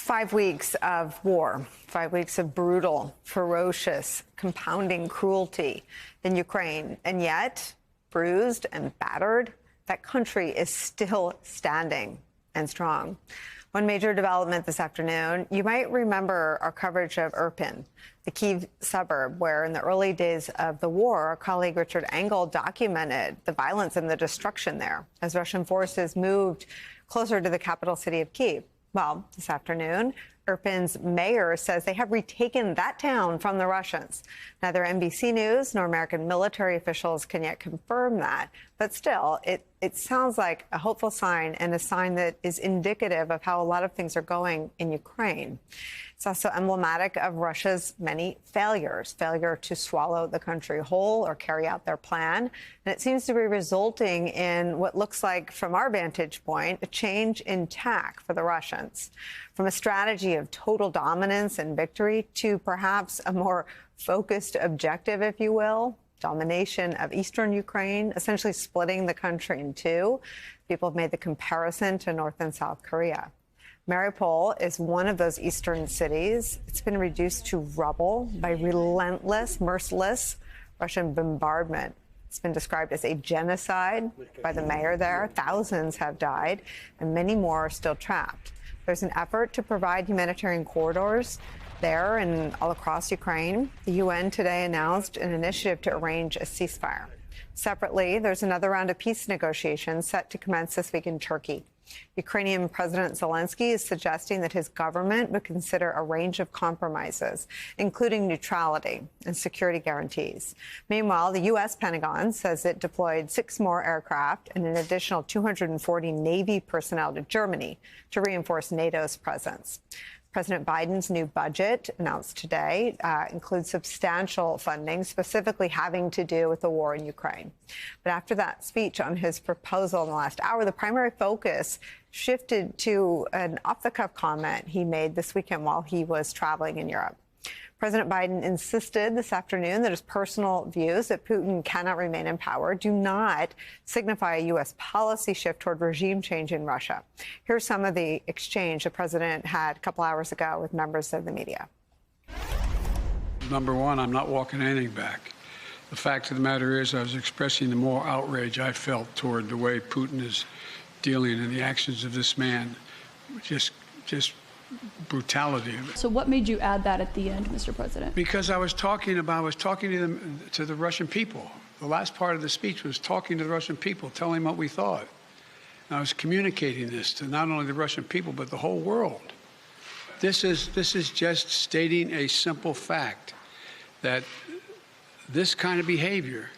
5 weeks of war, 5 weeks of brutal, ferocious, compounding cruelty in Ukraine. And yet, bruised and battered, that country is still standing and strong. One major development this afternoon, you might remember our coverage of Irpin, the Kyiv suburb, where in the early days of the war, our colleague Richard Engel documented the violence and the destruction there as Russian forces moved closer to the capital city of Kyiv. Well, this afternoon, Irpin's mayor says they have retaken that town from the Russians. Neither NBC News nor American military officials can yet confirm that. But still, it sounds like a hopeful sign and a sign that is indicative of how a lot of things are going in Ukraine. It's also emblematic of Russia's many failures, failure to swallow the country whole or carry out their plan. And it seems to be resulting in what looks like, from our vantage point, a change in tack for the Russians. From a strategy of total dominance and victory to perhaps a more focused objective, if you will, domination of eastern Ukraine, essentially splitting the country in two. People have made the comparison to North and South Korea. Mariupol is one of those eastern cities. It's been reduced to rubble by relentless, merciless Russian bombardment. It's been described as a genocide by the mayor there. Thousands have died, and many more are still trapped. There's an effort to provide humanitarian corridors there and all across Ukraine. The UN today announced an initiative to arrange a ceasefire. Separately, there's another round of peace negotiations set to commence this week in Turkey. Ukrainian President Zelensky is suggesting that his government would consider a range of compromises, including neutrality and security guarantees. Meanwhile, the U.S. Pentagon says it deployed 6 more aircraft and an additional 240 Navy personnel to Germany to reinforce NATO's presence. President Biden's new budget, announced today, includes substantial funding, specifically having to do with the war in Ukraine. But after that speech on his proposal in the last hour, the primary focus shifted to an off-the-cuff comment he made this weekend while he was traveling in Europe. President Biden insisted this afternoon that his personal views that Putin cannot remain in power do not signify a U.S. policy shift toward regime change in Russia. Here's some of the exchange the president had a couple hours ago with members of the media. Number one, I'm not walking anything back. The fact of the matter is I was expressing the moral outrage I felt toward the way Putin is dealing in the actions of this man. Just brutality. So what made you add that at the end, Mr. President? Because I was talking to the Russian people. The last part of the speech was talking to the Russian people, telling them what we thought. And I was communicating this to not only the Russian people, but the whole world. This is just stating a simple fact that this kind of behavior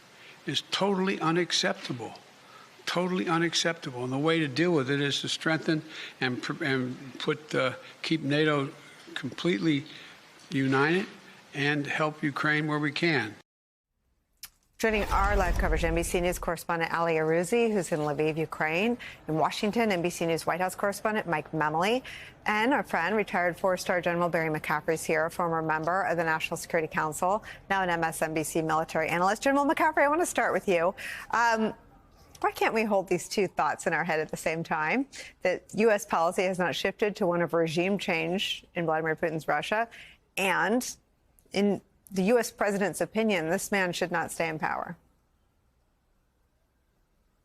is totally unacceptable. Totally unacceptable. And the way to deal with it is to strengthen and keep NATO completely united and help Ukraine where we can. Joining our live coverage, NBC News correspondent Ali Arouzi, who's in Lviv, Ukraine. In Washington, NBC News White House correspondent Mike Memoli. And our friend, retired 4-star General Barry McCaffrey is here, former member of the National Security Council, now an MSNBC military analyst. General McCaffrey, I want to start with you. Why can't we hold these two thoughts in our head at the same time? That U.S. policy has not shifted to one of regime change in Vladimir Putin's Russia, and in the U.S. president's opinion, this man should not stay in power.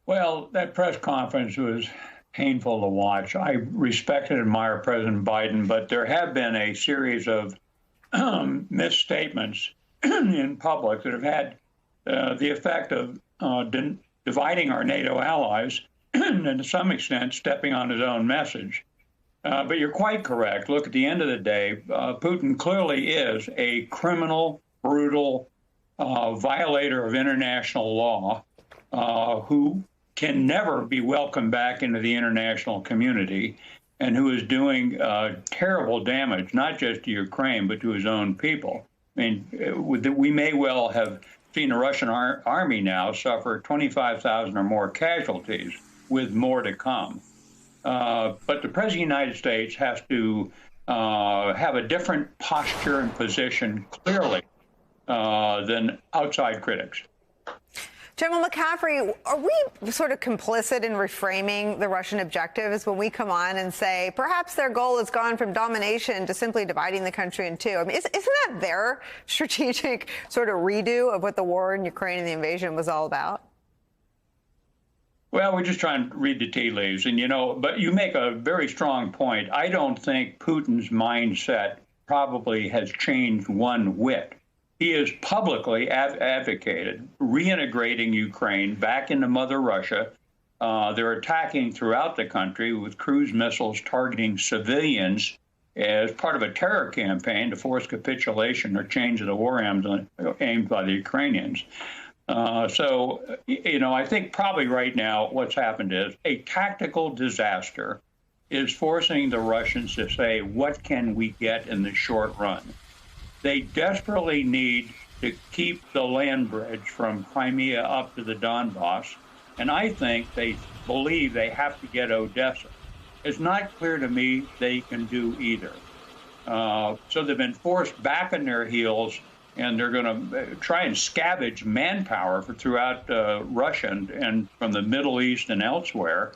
Well, that press conference was painful to watch. I respect and admire President Biden, but there have been a series of misstatements in public that have had the effect of dividing our NATO allies and to some extent stepping on his own message. But you're quite correct. Look, at the end of the day, Putin clearly is a criminal, brutal violator of international law who can never be welcomed back into the international community and who is doing terrible damage, not just to Ukraine, but to his own people. I mean, we may well have seen the Russian army now suffer 25,000 or more casualties, with more to come. But the President of the United States has to have a different posture and position, clearly, than outside critics. General McCaffrey, are we sort of complicit in reframing the Russian objectives when we come on and say perhaps their goal has gone from domination to simply dividing the country in two? I mean, isn't that their strategic sort of redo of what the war in Ukraine and the invasion was all about? Well, we're just trying to read the tea leaves. And, but you make a very strong point. I don't think Putin's mindset probably has changed one whit. He has publicly advocated reintegrating Ukraine back into Mother Russia. They're attacking throughout the country with cruise missiles targeting civilians as part of a terror campaign to force capitulation or change of the war aimed by the Ukrainians. I think probably right now what's happened is a tactical disaster is forcing the Russians to say, what can we get in the short run? They desperately need to keep the land bridge from Crimea up to the Donbass, and I think they believe they have to get Odessa. It's not clear to me they can do either. So they've been forced back on their heels, and they're going to try and scavenge manpower throughout Russia and from the Middle East and elsewhere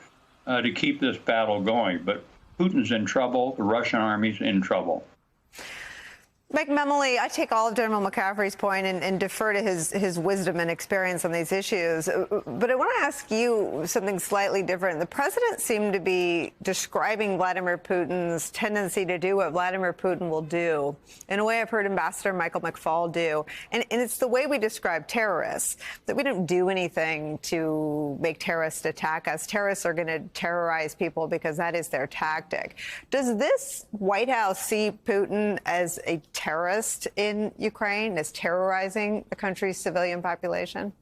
to keep this battle going. But Putin's in trouble. The Russian army's in trouble. Mike Memoli, I take all of General McCaffrey's point and defer to his wisdom and experience on these issues. But I want to ask you something slightly different. The president seemed to be describing Vladimir Putin's tendency to do what Vladimir Putin will do in a way I've heard Ambassador Michael McFaul do. And it's the way we describe terrorists, that we don't do anything to make terrorists attack us. Terrorists are going to terrorize people because that is their tactic. Does this White House see Putin as a terrorist in Ukraine, as terrorizing the country's civilian population?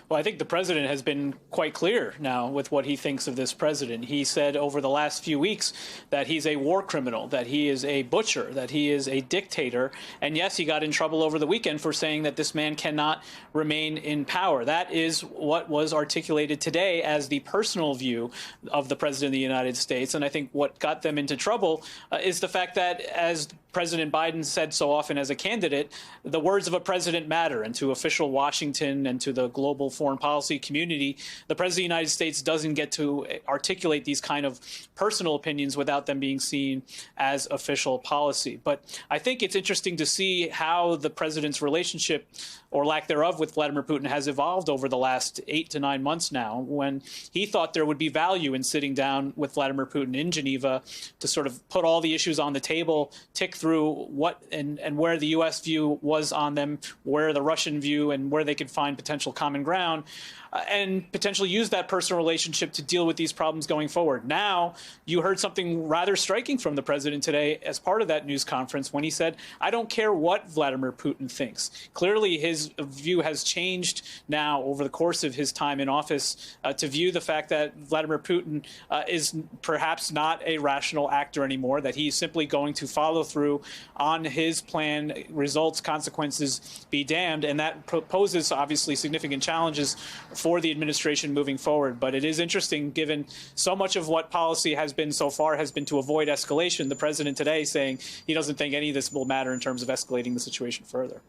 Well, I think the president has been quite clear now with what he thinks of this president. He said over the last few weeks that he's a war criminal, that he is a butcher, that he is a dictator. And yes, he got in trouble over the weekend for saying that this man cannot remain in power. That is what was articulated today as the personal view of the president of the United States. And I think what got them into trouble is the fact that, as President Biden said so often as a candidate, the words of a president matter. And to official Washington and to the global foreign policy community, the president of the United States doesn't get to articulate these kind of personal opinions without them being seen as official policy. But I think it's interesting to see how the president's relationship, or lack thereof, with Vladimir Putin has evolved over the last 8 to 9 months now, when he thought there would be value in sitting down with Vladimir Putin in Geneva to sort of put all the issues on the table, tick through what and where the U.S. view was on them, where the Russian view, and where they could find potential common ground, and potentially use that personal relationship to deal with these problems going forward. Now, you heard something rather striking from the president today as part of that news conference when he said, I don't care what Vladimir Putin thinks. Clearly, his view has changed now over the course of his time in office to view the fact that Vladimir Putin is perhaps not a rational actor anymore, that he's simply going to follow through on his plan, results, consequences be damned. And that poses obviously significant challenges for the administration moving forward. But it is interesting, given so much of what policy has been so far has been to avoid escalation, the president today saying he doesn't think any of this will matter in terms of escalating the situation further.